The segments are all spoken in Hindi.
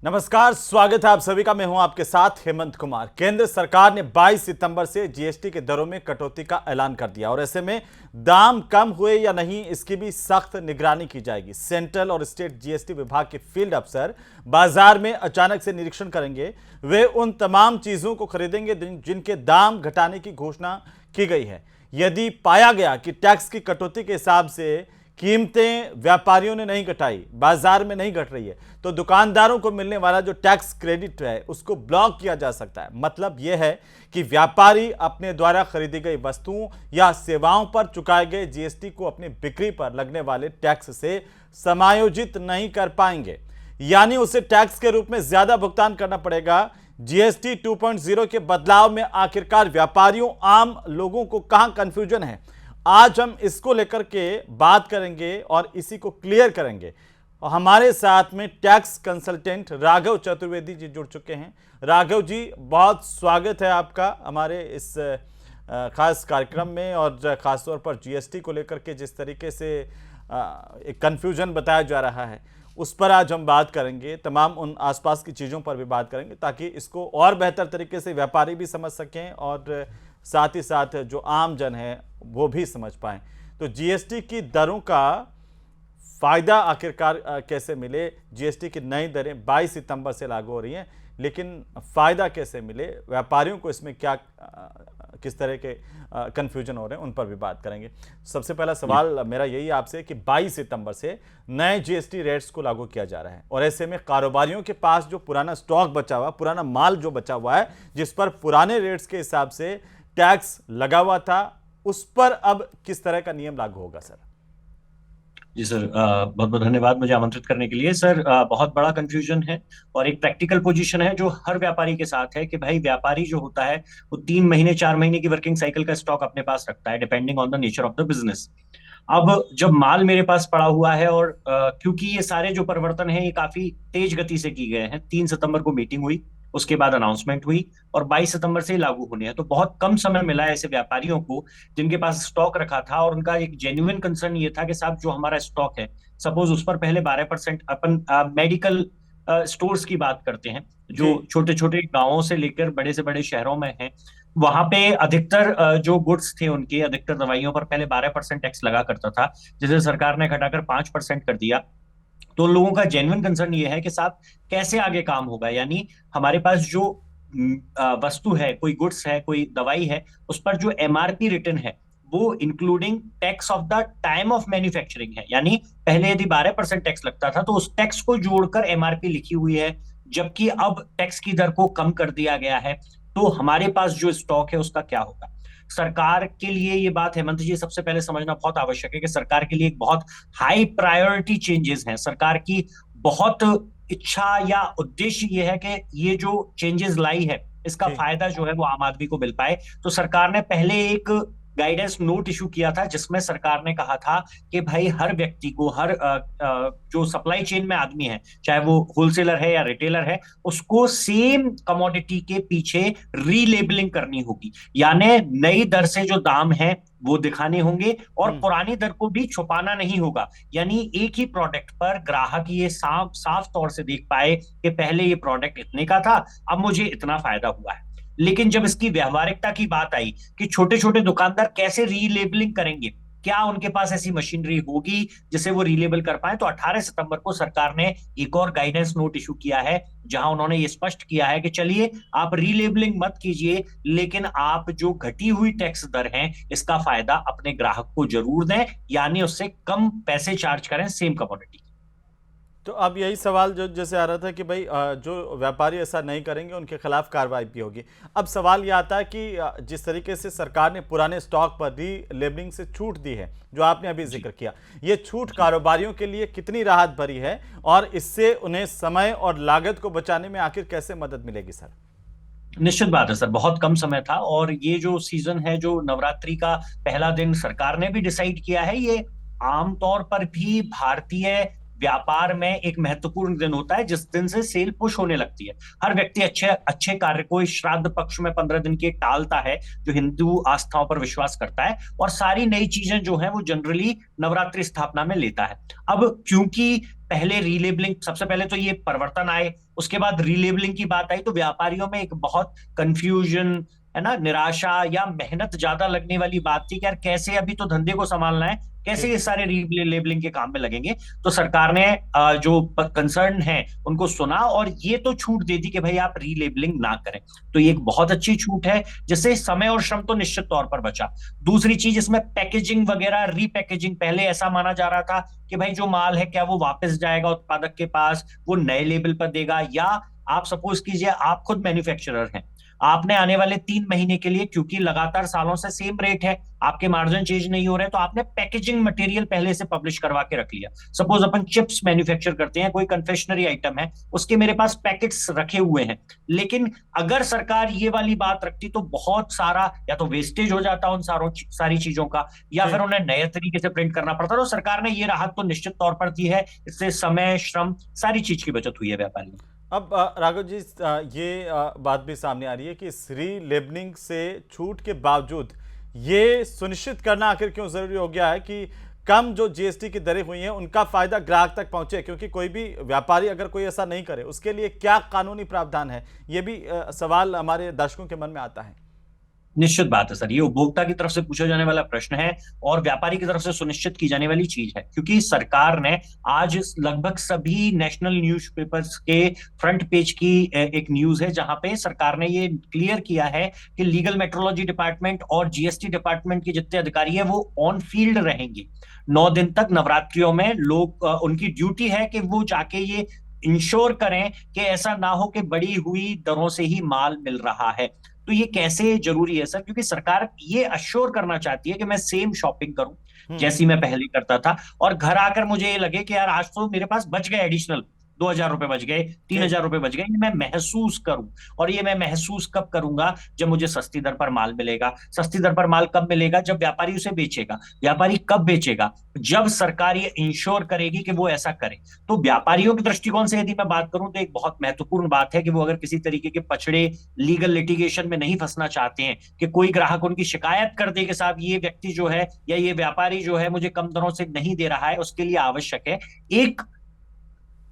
नमस्कार, स्वागत है आप सभी का। मैं हूं आपके साथ हेमंत कुमार। केंद्र सरकार ने 22 सितंबर से जीएसटी के दरों में कटौती का ऐलान कर दिया और ऐसे में दाम कम हुए या नहीं इसकी भी सख्त निगरानी की जाएगी। सेंट्रल और स्टेट जीएसटी विभाग के फील्ड अफसर बाजार में अचानक से निरीक्षण करेंगे। वे उन तमाम चीजों को खरीदेंगे जिनके दाम घटाने की घोषणा की गई है। यदि पाया गया कि टैक्स की कटौती के हिसाब से कीमतें व्यापारियों ने नहीं घटाई, बाजार में नहीं घट रही है, तो दुकानदारों को मिलने वाला जो टैक्स क्रेडिट है उसको ब्लॉक किया जा सकता है। मतलब यह है कि व्यापारी अपने द्वारा खरीदी गई वस्तुओं या सेवाओं पर चुकाए गए जीएसटी को अपनी बिक्री पर लगने वाले टैक्स से समायोजित नहीं कर पाएंगे, यानी उसे टैक्स के रूप में ज्यादा भुगतान करना पड़ेगा। जीएसटी 2.0 के बदलाव में आखिरकार व्यापारियों, आम लोगों को कहां कंफ्यूजन है, आज हम इसको लेकर के बात करेंगे और इसी को क्लियर करेंगे। और हमारे साथ में टैक्स कंसल्टेंट राघव चतुर्वेदी जी जुड़ चुके हैं। राघव जी, बहुत स्वागत है आपका हमारे इस खास कार्यक्रम में। और खासतौर पर जीएसटी को लेकर के जिस तरीके से एक कन्फ्यूजन बताया जा रहा है उस पर आज हम बात करेंगे। तमाम उन आसपास की चीज़ों पर भी बात करेंगे ताकि इसको और बेहतर तरीके से व्यापारी भी समझ सकें और साथ ही साथ जो आम जन है वो भी समझ पाएं। तो जीएसटी की दरों का फायदा आखिरकार कैसे मिले। जीएसटी की नई दरें 22 सितंबर से लागू हो रही हैं, लेकिन फायदा कैसे मिले, व्यापारियों को इसमें क्या किस तरह के कंफ्यूजन हो रहे हैं, उन पर भी बात करेंगे। सबसे पहला सवाल मेरा यही आपसे कि 22 सितंबर से नए जीएसटी रेट्स को लागू किया जा रहा है और ऐसे में कारोबारियों के पास जो पुराना स्टॉक बचा हुआ, पुराना माल जो बचा हुआ है, जिस पर पुराने रेट्स के हिसाब से टैक्स लगा हुआ था, उस पर अब किस तरह का नियम लागू होगा सर? जी सर, बहुत बहुत धन्यवाद मुझे आमंत्रित करने के लिए। सर, बहुत बड़ा कंफ्यूजन है और एक प्रैक्टिकल पोजीशन है जो हर व्यापारी के साथ है कि भाई व्यापारी जो होता है वो 3 महीने 4 महीने की वर्किंग साइकिल का स्टॉक अपने पास रखता है, depending on the nature of the business. अब जब माल मेरे पास पड़ा हुआ है और क्योंकि ये सारे जो परिवर्तन हैं ये काफी तेज गति से की गए हैं, 3 सितंबर को मीटिंग हुई, उसके बाद अनाउंसमेंट हुई और 22 सितंबर से ही लागू होने हैं, तो बहुत कम समय मिला है ऐसे व्यापारियों को जिनके पास स्टॉक रखा था और उनका एक जेन्युइन कंसर्न ये था कि साहब जो हमारा स्टॉक है, सपोज उस पर पहले 12% अपन मेडिकल स्टोर्स की बात करते हैं जो जी। छोटे छोटे गांवों से लेकर बड़े से बड़े शहरों में हैं। वहां पे अधिकतर जो गुड्स थे उनके अधिकतर दवाइयों पर पहले 12% टैक्स लगा करता था, जिसे सरकार ने घटाकर 5% कर दिया। तो लोगों का जेन्युइन कंसर्न ये है कि साहब कैसे आगे काम होगा, यानी हमारे पास जो वस्तु है, कोई गुड्स है, कोई दवाई है, उस पर जो एमआरपी रिटर्न है वो including tax of the time of manufacturing है। यानी पहले यदि 12% टैक्स लगता था तो उस टैक्स को जोड़कर एमआरपी लिखी हुई है, जबकि अब टैक्स की दर को कम कर दिया गया है। तो हमारे पास जो स्टॉक है उसका क्या होगा। सरकार के लिए ये बात, हेमंत जी, सबसे पहले समझना बहुत आवश्यक है कि सरकार के लिए एक बहुत हाई प्रायोरिटी चेंजेस हैं। सरकार की बहुत इच्छा या उद्देश्य ये है कि ये जो चेंजेस लाई है इसका जी। फायदा जो है वो आम आदमी को मिल पाए। तो सरकार ने पहले एक गाइडेंस नोट इशू किया था जिसमें सरकार ने कहा था कि भाई हर व्यक्ति को, हर जो सप्लाई चेन में आदमी है, चाहे वो होलसेलर है या रिटेलर है, उसको सेम कमोडिटी के पीछे रीलेबलिंग करनी होगी। यानी नई दर से जो दाम है वो दिखाने होंगे और हम्म। पुरानी दर को भी छुपाना नहीं होगा। यानी एक ही प्रोडक्ट पर ग्राहक ये साफ साफ तौर से देख पाए कि पहले ये प्रोडक्ट इतने का था, अब मुझे इतना फायदा हुआ है। लेकिन जब इसकी व्यवहारिकता की बात आई कि छोटे छोटे दुकानदार कैसे रीलेबलिंग करेंगे, क्या उनके पास ऐसी मशीनरी होगी जिसे वो रीलेबल कर पाए, तो 18 सितंबर को सरकार ने एक और गाइडेंस नोट इशू किया है जहां उन्होंने ये स्पष्ट किया है कि चलिए आप रीलेबलिंग मत कीजिए, लेकिन आप जो घटी हुई टैक्स दर है इसका फायदा अपने ग्राहक को जरूर दें, यानी उससे कम पैसे चार्ज करें सेम कमोडिटी। तो अब यही सवाल जो जैसे आ रहा था कि भाई जो व्यापारी ऐसा नहीं करेंगे उनके खिलाफ कार्रवाई भी होगी। अब सवाल ये आता है कि जिस तरीके से सरकार ने पुराने स्टॉक पर री लेबलिंग से छूट दी है, जो आपने अभी जी जिक्र किया, ये छूट कारोबारियों के लिए कितनी राहत भरी है और इससे उन्हें समय और लागत को बचाने में आखिर कैसे मदद मिलेगी सर? निश्चित बात है सर, बहुत कम समय था और ये जो सीजन है, जो नवरात्रि का पहला दिन सरकार ने भी डिसाइड किया है, ये आमतौर पर भी भारतीय व्यापार में एक महत्वपूर्ण दिन होता है जिस दिन से सेल पुश होने लगती है। हर व्यक्ति अच्छे अच्छे कार्य को इस श्राद्ध पक्ष में 15 दिन के टालता है, जो हिंदू आस्थाओं पर विश्वास करता है, और सारी नई चीजें जो है वो जनरली नवरात्रि स्थापना में लेता है। अब क्योंकि पहले रीलेबलिंग, सबसे पहले तो ये परिवर्तन आए, उसके बाद रीलेबलिंग की बात आई, तो व्यापारियों में एक बहुत कंफ्यूजन, है ना, निराशा या मेहनत ज्यादा लगने वाली बात थी कि यार कैसे अभी तो धंधे को संभालना है, कैसे ठीक। ये सारे रीलेबलिंग के काम में लगेंगे। तो सरकार ने जो कंसर्न है उनको सुना और ये तो छूट दे दी कि भाई आप रीलेबलिंग ना करें। तो ये एक बहुत अच्छी छूट है, जिससे समय और श्रम तो निश्चित तौर पर बचा। दूसरी चीज इसमें पैकेजिंग वगैरह, रीपैकेजिंग, पहले ऐसा माना जा रहा था कि भाई जो माल है क्या वो वापस जाएगा उत्पादक के पास, वो नए लेबल पर देगा, या आप सपोज कीजिए आप खुद मैन्युफैक्चरर हैं, आपने आने वाले 3 महीने के लिए, क्योंकि लगातार सालों से सेम रेट है, आपके मार्जिन चेंज नहीं हो रहे, तो आपने पैकेजिंग मटेरियल पहले से पब्लिश करवा के रख लिया। सपोज अपन चिप्स मैन्युफैक्चर करते हैं, कोई कन्फेक्शनरी आइटम है, उसके मेरे पास पैकेट्स रखे हुए हैं, लेकिन अगर सरकार ये वाली बात रखती तो बहुत सारा या तो वेस्टेज हो जाता उन सारी चीजों का, या फिर ठीक। उन्हें नए तरीके से प्रिंट करना पड़ता। तो सरकार ने ये राहत तो निश्चित तौर पर दी है, इससे समय, श्रम, सारी चीज की बचत हुई है व्यापारियों को। अब राघव जी, ये बात भी सामने आ रही है कि इस री-लेबलिंग से छूट के बावजूद ये सुनिश्चित करना आखिर क्यों जरूरी हो गया है कि कम जो जीएसटी की दरें हुई हैं उनका फायदा ग्राहक तक पहुंचे? क्योंकि कोई भी व्यापारी अगर कोई ऐसा नहीं करे उसके लिए क्या कानूनी प्रावधान है, ये भी सवाल हमारे दर्शकों के मन में आता है। निश्चित बात है सर, ये उपभोक्ता की तरफ से पूछा जाने वाला प्रश्न है और व्यापारी की तरफ से सुनिश्चित की जाने वाली चीज है, क्योंकि सरकार ने आज लगभग सभी नेशनल न्यूज़पेपर्स के फ्रंट पेज की एक न्यूज है जहां पे सरकार ने ये क्लियर किया है कि लीगल मेट्रोलॉजी डिपार्टमेंट और जीएसटी डिपार्टमेंट के जितने अधिकारी है वो ऑन फील्ड रहेंगे 9 दिन तक नवरात्रियों में। लोग उनकी ड्यूटी है कि वो जाके ये इंश्योर करें कि ऐसा ना हो कि बढ़ी हुई दरों से ही माल मिल रहा है। तो ये कैसे जरूरी है सर? क्योंकि सरकार ये अश्योर करना चाहती है कि मैं सेम शॉपिंग करूं हम्म। जैसी मैं पहले करता था, और घर आकर मुझे ये लगे कि यार आज तो मेरे पास बच गए एडिशनल 2,000 रुपए बच गए, तीन ठीक। हजार रुपए बच गए, ये मैं महसूस करूं। और ये मैं महसूस कब करूंगा? जब मुझे सस्ती दर पर माल मिलेगा। सस्ती दर पर माल कब मिलेगा? जब व्यापारी उसे बेचेगा। व्यापारी कब बेचेगा? जब सरकार ये इंश्योर करेगी कि वो ऐसा करे। तो व्यापारियों के दृष्टिकोण से यदि मैं बात करूं तो एक बहुत महत्वपूर्ण बात है कि वो अगर किसी तरीके के पछड़े लीगल लिटिगेशन में नहीं फंसना चाहते हैं कि कोई ग्राहक उनकी शिकायत कर दे कि साहब ये व्यक्ति जो है या ये व्यापारी जो है मुझे कम दरों से नहीं दे रहा है, उसके लिए आवश्यक है एक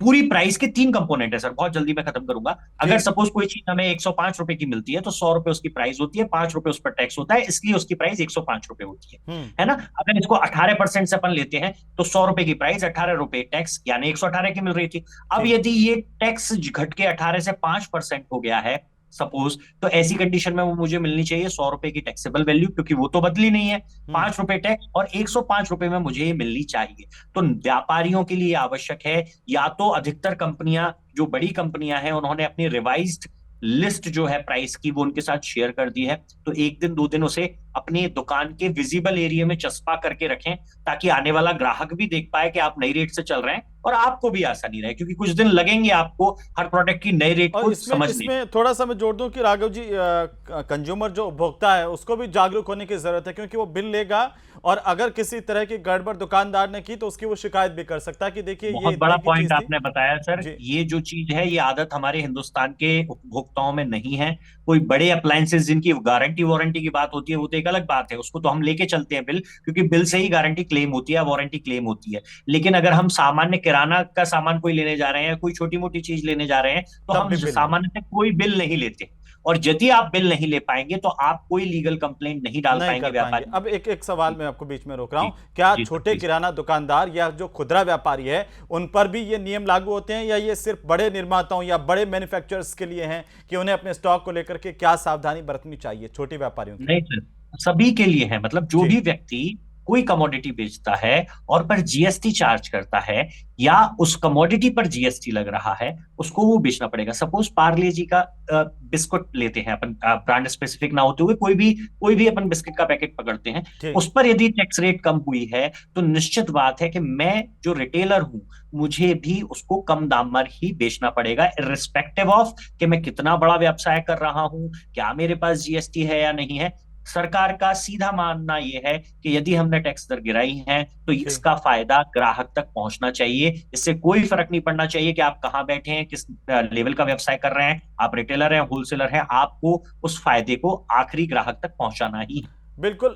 पूरी प्राइस के 3 कंपोनेंट है सर, बहुत जल्दी मैं खत्म करूंगा। अगर ठीक। सपोज कोई चीज हमें 105 रुपए की मिलती है तो 100 रुपए उसकी प्राइस होती है, 5 रुपए उस पर टैक्स होता है, इसलिए उसकी प्राइस 105 रुपए होती हम्म। है ना। अगर इसको 18% से अपन लेते हैं तो 100 रुपए की प्राइस, 18 रुपए टैक्स, यानी 118 की मिल रही थी। अब ठीक। यदि ये टैक्स घट के 18 से 5% हो गया है सपोज, तो ऐसी कंडीशन में वो मुझे मिलनी चाहिए 100 रुपए की टैक्सेबल वैल्यू, क्योंकि वो तो बदली नहीं है। हम्म। 5 रुपए टैक्स और 105 रुपए में मुझे ये मिलनी चाहिए। तो व्यापारियों के लिए आवश्यक है, या तो अधिकतर कंपनियां, जो बड़ी कंपनियां हैं, उन्होंने अपनी रिवाइज्ड लिस्ट जो है प्राइस की वो उनके साथ शेयर कर दी है, तो 1 दिन 2 दिन उसे अपनी दुकान के विजिबल एरिया में चस्पा करके रखें, ताकि आने वाला ग्राहक भी देख पाए कि आप नई रेट से चल रहे हैं और आपको भी आसानी रहे, क्योंकि कुछ दिन लगेंगे आपको हर प्रोडक्ट की नई रेट और को इसमें समझने। इसमें थोड़ा सा मैं जोड़ दूं कि राघव जी, कंज्यूमर जो उपभोक्ता है उसको भी जागरूक होने की जरूरत है, क्योंकि वो बिल लेगा और अगर किसी तरह की गड़बड़ दुकानदार ने की तो उसकी वो शिकायत भी कर सकता है कि देखिए ये बहुत इतने बड़ा की पॉइंट चीज थी। आपने बताया सर। जी। ये जो चीज है, ये आदत हमारे हिंदुस्तान के उपभोक्ताओं में नहीं है। कोई बड़े अप्लायंसेस जिनकी गारंटी वारंटी की बात होती है वो तो एक अलग बात है, उसको तो हम लेके चलते हैं बिल, क्योंकि बिल से ही गारंटी क्लेम होती है, वारंटी क्लेम होती है। लेकिन अगर हम सामान्य किराना का सामान कोई लेने जा रहे हैं, कोई छोटी मोटी चीज लेने जा रहे हैं, तो तब हम भी बिल नहीं। सामान्य कोई बिल नहीं लेते। और यदि आप बिल नहीं ले पाएंगे तो आप कोई लीगल कंप्लेंट नहीं डाल नहीं पाएंगे कर पाएंगे। व्यापारी। अब एक एक सवाल जी मैं आपको बीच में रोक रहा जी हूं, क्या जी सर, छोटे प्लीज। किराना दुकानदार या जो खुदरा व्यापारी है उन पर भी ये नियम लागू होते हैं, या ये सिर्फ बड़े निर्माताओं या बड़े मैन्युफैक्चरर्स के लिए हैं कि उन्हें अपने स्टॉक को लेकर के क्या सावधानी बरतनी चाहिए छोटे व्यापारियों के नहीं लिए? सर, सभी के लिए है। मतलब जो जी। भी व्यक्ति कोई कमोडिटी बेचता है और पर जीएसटी चार्ज करता है, या उस कमोडिटी पर जीएसटी लग रहा है, उसको वो बेचना पड़ेगा। सपोज पार्ले जी का बिस्कुट लेते हैं अपन, ब्रांड स्पेसिफिक ना होते हुए कोई भी अपन बिस्किट का पैकेट पकड़ते हैं, ठीक। उस पर यदि टैक्स रेट कम हुई है तो निश्चित बात है कि मैं जो रिटेलर हूं, मुझे भी उसको कम दाम पर ही बेचना पड़ेगा, इर्रिस्पेक्टिव ऑफ कि मैं कितना बड़ा व्यवसाय कर रहा हूं, क्या मेरे पास जीएसटी है या नहीं है। सरकार का सीधा मानना यह है कि यदि हमने टैक्स दर गिराई है तो ठीक। इसका फायदा ग्राहक तक पहुंचना चाहिए। इससे कोई फर्क नहीं पड़ना चाहिए कि आप कहां बैठे हैं, किस लेवल का व्यवसाय कर रहे हैं, आप रिटेलर हैं, होलसेलर हैं, आपको उस फायदे को आखिरी ग्राहक तक पहुंचाना ही है। बिल्कुल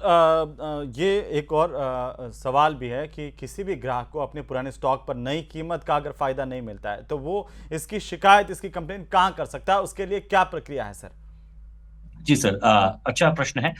ये एक और सवाल भी है कि किसी भी ग्राहक को अपने पुराने स्टॉक पर नई कीमत का अगर फ़ायदा नहीं मिलता है तो वो इसकी शिकायत, इसकी कंप्लेंट कहाँ कर सकता है? उसके लिए क्या प्रक्रिया है सर? जी सर, अच्छा प्रश्न है।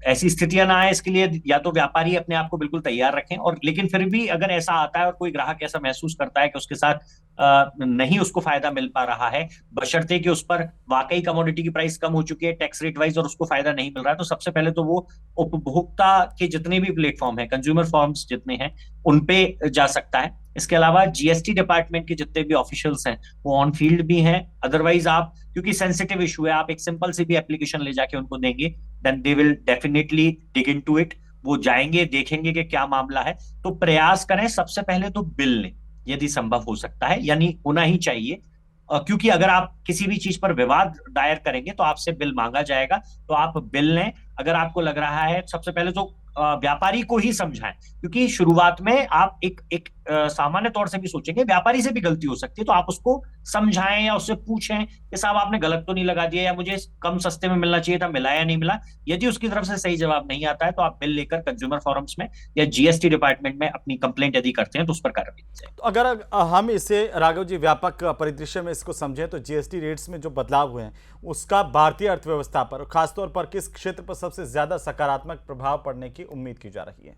ऐसी स्थितियां ना आए इसके लिए या तो व्यापारी अपने आप को बिल्कुल तैयार रखें, और लेकिन फिर भी अगर ऐसा आता है और कोई ग्राहक ऐसा महसूस करता है कि उसके साथ नहीं उसको फायदा मिल पा रहा है, बशर्ते कि उस पर वाकई कमोडिटी की प्राइस कम हो चुकी है टैक्स रेट वाइज और उसको फायदा नहीं मिल रहा है, तो सबसे पहले तो वो उपभोक्ता के जितने भी प्लेटफॉर्म है, कंज्यूमर फॉर्म्स जितने हैं, उन पे जा सकता है। इसके अलावा जीएसटी डिपार्टमेंट के जितने भी ऑफिशियल्स हैं वो ऑन फील्ड भी हैं। अदरवाइज आप, क्योंकि सेंसिटिव इशू है, आप एक सिंपल सी भी एप्लीकेशन ले जाके उनको देंगे, then they will definitely dig into it. वो जाएंगे, देखेंगे कि क्या मामला है। तो प्रयास करें सबसे पहले तो बिल लें, यदि संभव हो सकता है, यानी होना ही चाहिए। क्योंकि अगर आप किसी भी चीज पर विवाद दायर करेंगे तो आपसे बिल मांगा जाएगा। तो आप बिल लें। अगर आपको लग रहा है, सबसे पहले तो व्यापारी को ही समझाएं, क्योंकि शुरुआत में आप एक एक सामान्य तौर से भी सोचेंगे व्यापारी से भी गलती हो सकती है, तो आप उसको समझाएं या उससे पूछें कि साहब आपने गलत तो नहीं लगा दिया, या मुझे कम सस्ते में मिलना चाहिए था, मिला या नहीं मिला। यदि उसकी तरफ से सही जवाब नहीं आता है तो आप बिल लेकर कंज्यूमर फोरम्स में या जीएसटी डिपार्टमेंट में अपनी कंप्लेंट यदि करते हैं तो उस पर कार्रवाई की जाए। तो अगर हम इसे राघव जी व्यापक परिदृश्य में इसको समझें तो जीएसटी रेट्स में जो बदलाव हुए हैं उसका भारतीय अर्थव्यवस्था पर, खासतौर पर किस क्षेत्र पर सबसे ज्यादा सकारात्मक प्रभाव पड़ने की उम्मीद की जा रही है?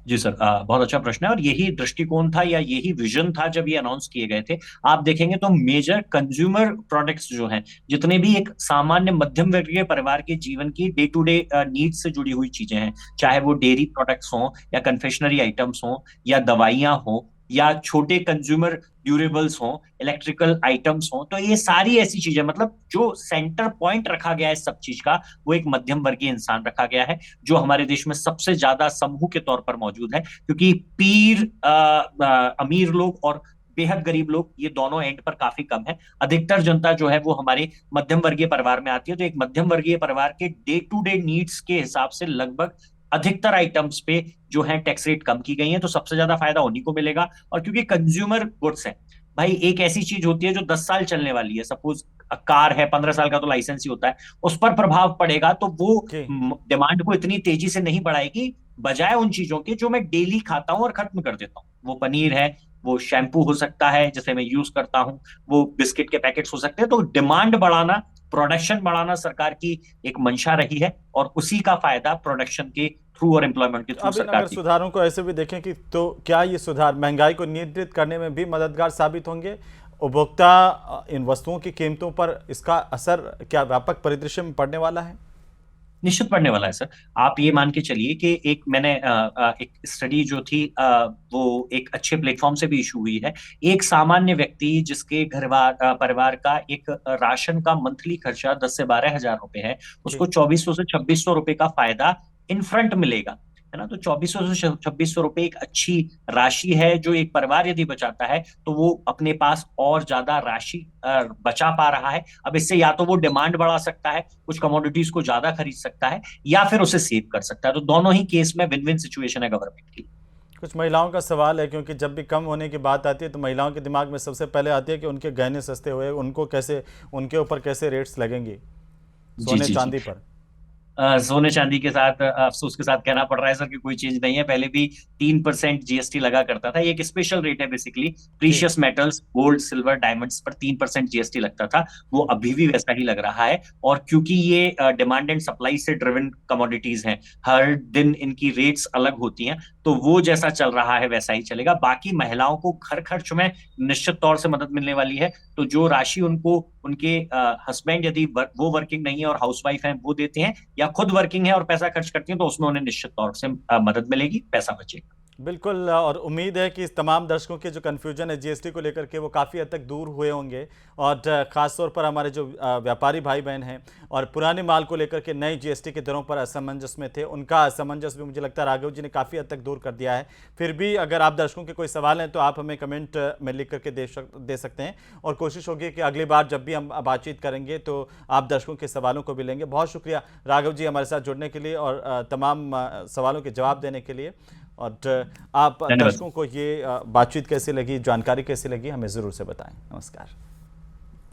जी सर, बहुत अच्छा प्रश्न है, और यही दृष्टिकोण था या यही विजन था जब ये अनाउंस किए गए थे। आप देखेंगे तो मेजर कंज्यूमर प्रोडक्ट्स जो हैं, जितने भी एक सामान्य मध्यम वर्गीय परिवार के जीवन की डे टू डे नीड्स से जुड़ी हुई चीजें हैं, जी। चाहे वो डेयरी प्रोडक्ट्स हों या कन्फेक्शनरी आइटम्स हों या दवाइयां हों या छोटे कंज्यूमर ड्यूरेबल्स हों, इलेक्ट्रिकल आइटम्स हों, तो ये सारी ऐसी चीजें, मतलब जो सेंटर पॉइंट रखा गया है सब चीज का, वो एक मध्यम वर्गीय इंसान रखा गया है, जो हमारे देश में सबसे ज्यादा समूह के तौर पर मौजूद है। क्योंकि पीर अमीर लोग और बेहद गरीब लोग, ये दोनों एंड पर काफी कम है। अधिकतर जनता जो है वो हमारे मध्यम वर्गीय परिवार में आती है। तो एक मध्यम वर्गीय परिवार के डे टू डे नीड्स के हिसाब से लगभग अधिकतर आइटम्स पे जो है टैक्स रेट कम की गई है, तो सबसे ज्यादा फायदा उन्हीं को मिलेगा। और क्योंकि कंज्यूमर गुड्स है भाई, एक ऐसी चीज होती है जो 10 साल चलने वाली है, सपोज कार है, 15 साल का तो लाइसेंस ही होता है, उस पर प्रभाव पड़ेगा तो वो जी। डिमांड को इतनी तेजी से नहीं बढ़ाएगी, बजाय उन चीजों के जो मैं डेली खाता हूं और खत्म कर देता हूँ। वो पनीर है, वो शैम्पू हो सकता है जिसे मैं यूज करता हूँ, वो बिस्किट के पैकेट्स हो सकते हैं। तो डिमांड बढ़ाना, प्रोडक्शन बढ़ाना सरकार की एक मंशा रही है, और उसी का फायदा प्रोडक्शन के थ्रू और एम्प्लॉयमेंट के तो थ्रू अब इन सरकार अगर की। सुधारों को ऐसे भी देखें कि तो क्या ये सुधार महंगाई को नियंत्रित करने में भी मददगार साबित होंगे? उपभोक्ता इन वस्तुओं की कीमतों पर इसका असर क्या व्यापक परिदृश्य में पड़ने वाला है? निश्चित पड़ने वाला है सर। आप ये मान के चलिए कि एक मैंने एक स्टडी जो थी, वो एक अच्छे प्लेटफॉर्म से भी इशू हुई है। एक सामान्य व्यक्ति जिसके परिवार का एक राशन का मंथली खर्चा 10 से 12 हजार रुपए है, जी। उसको 2400 से 2600 रुपए का फायदा इन फ्रंट मिलेगा, है ना। तो 2400 से 2600 रुपए एक अच्छी राशि है, जो एक परिवार यदि बचाता है तो वो अपने पास और ज्यादा राशि बचा पा रहा है। अब इससे या तो वो डिमांड बढ़ा सकता है, कुछ कमोडिटीज को ज्यादा खरीद सकता है, या फिर उसे सेव कर सकता है। तो दोनों ही केस में विन विन सिचुएशन है गवर्नमेंट की। कुछ महिलाओं का सवाल है, क्योंकि जब भी कम होने की बात आती है तो महिलाओं के दिमाग में सबसे पहले आती है कि उनके गहने सस्ते हुए, उनको कैसे, उनके ऊपर कैसे रेट्स लगेंगे जी सोने जी जी। चांदी पर? सोने चांदी के साथ अफसोस के साथ कहना पड़ रहा है सर कि कोई चीज नहीं है। पहले भी 3% जीएसटी लगा करता था। ये एक स्पेशल रेट है बेसिकली। जी। Precious metals, gold, silver, diamonds पर 3% जीएसटी लगता था, वो अभी भी वैसा ही लग रहा है। और क्योंकि ये डिमांड एंड सप्लाई से ड्रिवन कमोडिटीज हैं, हर दिन इनकी रेट्स अलग होती हैं, तो वो जैसा चल रहा है वैसा ही चलेगा। बाकी महिलाओं को घर खर्च में निश्चित तौर से मदद मिलने वाली है। तो जो राशि उनको उनके हस्बैंड, यदि वो वर्किंग नहीं है और हाउसवाइफ है, वो देते हैं, या खुद वर्किंग है और पैसा खर्च करती है, तो उसमें उन्हें निश्चित तौर से मदद मिलेगी, पैसा बचेगा। बिल्कुल, और उम्मीद है कि इस तमाम दर्शकों के जो कन्फ्यूजन है जीएसटी को लेकर के वो काफ़ी हद तक दूर हुए होंगे। और ख़ास तौर पर हमारे जो व्यापारी भाई बहन हैं और पुराने माल को लेकर के नई जीएसटी के दरों पर असमंजस में थे, उनका असमंजस भी मुझे लगता है राघव जी ने काफ़ी हद तक दूर कर दिया है। फिर भी अगर आप दर्शकों के कोई सवाल हैं तो आप हमें कमेंट में लिख करके दे सकते हैं, और कोशिश होगी कि अगली बार जब भी हम बातचीत करेंगे तो आप दर्शकों के सवालों को भी लेंगे। बहुत शुक्रिया राघव जी हमारे साथ जुड़ने के लिए और तमाम सवालों के जवाब देने के लिए। और आप धन्यवाद। दर्शकों को ये बातचीत कैसी लगी, जानकारी कैसी लगी, हमें ज़रूर से बताएं। नमस्कार।